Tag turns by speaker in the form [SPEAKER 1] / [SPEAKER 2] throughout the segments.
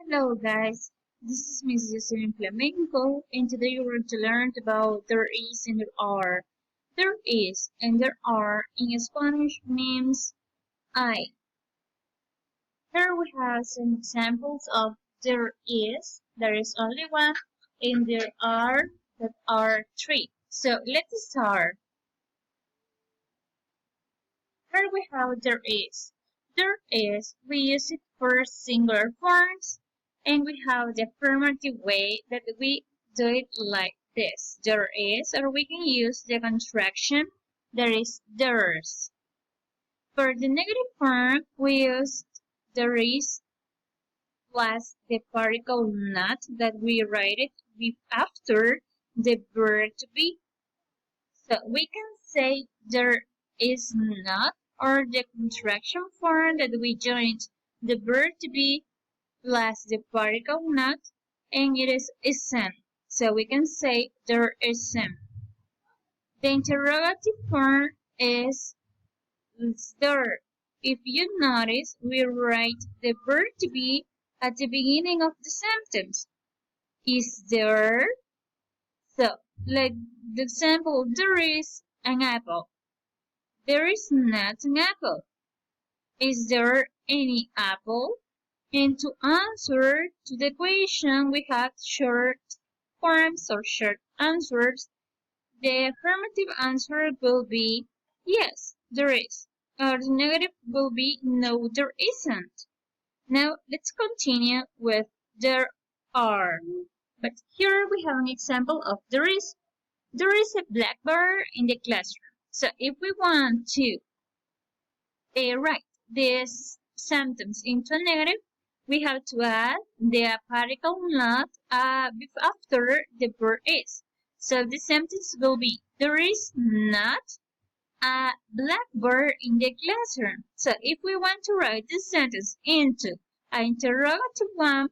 [SPEAKER 1] Hello guys, this is Miss Jocelyn Flamenco and today we're going to learn about there is and there are. There is and there are in Spanish means I. Here we have some examples of there is only one, and there are that are three. So let's start. Here we have there is. There is, we use it for singular forms, and we have the affirmative way that we do it like this. There is, or we can use the contraction, there is theirs. For the negative form, we use there is plus the particle not that we write it after the verb to be. So we can say there is not, or the contraction form that we joined the verb to be plus the particle not, and it is isn't. So we can say there isn't. The interrogative form is there. If you notice, we write the verb to be at the beginning of the sentence. Is there? So, like the example, there is an apple. There is not an apple. Is there any apple? And to answer to the question, we have short forms or short answers. The affirmative answer will be yes, there is. Or the negative will be no, there isn't. Now let's continue with there are. But here we have an example of there is. There is a blackboard in the classroom. So if we want to write this sentence into a negative, we have to add the particle not after the verb is. So the sentence will be, there is not a blackboard in the classroom. So if we want to write this sentence into an interrogative one,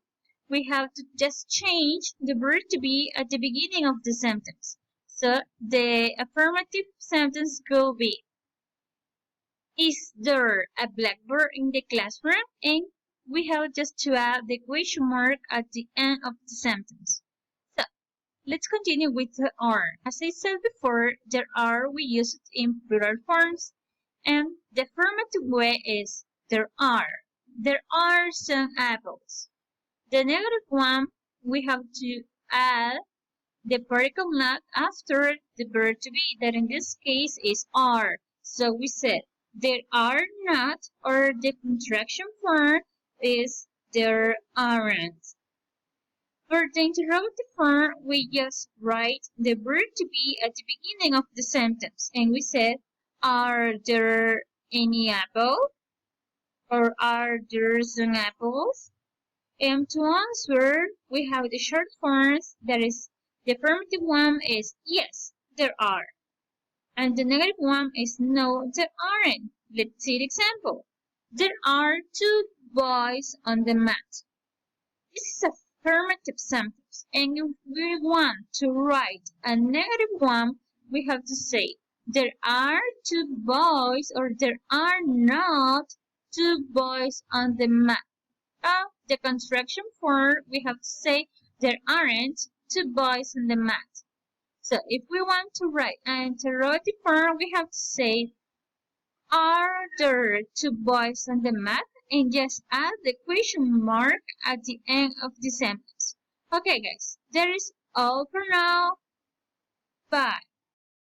[SPEAKER 1] we have to just change the verb to be at the beginning of the sentence. So the affirmative sentence will be, is there a blackboard in the classroom? And we have just to add the question mark at the end of the sentence. So let's continue with the are. As I said before, there are, we use it in plural forms, and the affirmative way is there are. There are some apples. The negative one, we have to add the particle not after the verb to be, that in this case is are. So we said there are not, or the contraction form is there aren't. For the interrogative form, we just write the verb to be at the beginning of the sentence, and we said, are there any apple? Or are there some apples? And to answer, we have the short forms, that is, the affirmative one is yes, there are. And the negative one is no, there aren't. Let's see the example. There are two boys on the mat. This is a affirmative sentence, and if we want to write a negative one, we have to say there are two boys, or there are not two boys on the mat. The contraction form, we have to say there aren't two boys on the mat. So if we want to write an interrogative form, we have to say, are there two boys on the mat? And just add the question mark at the end of the sentence. Okay guys, that is all for now. Bye.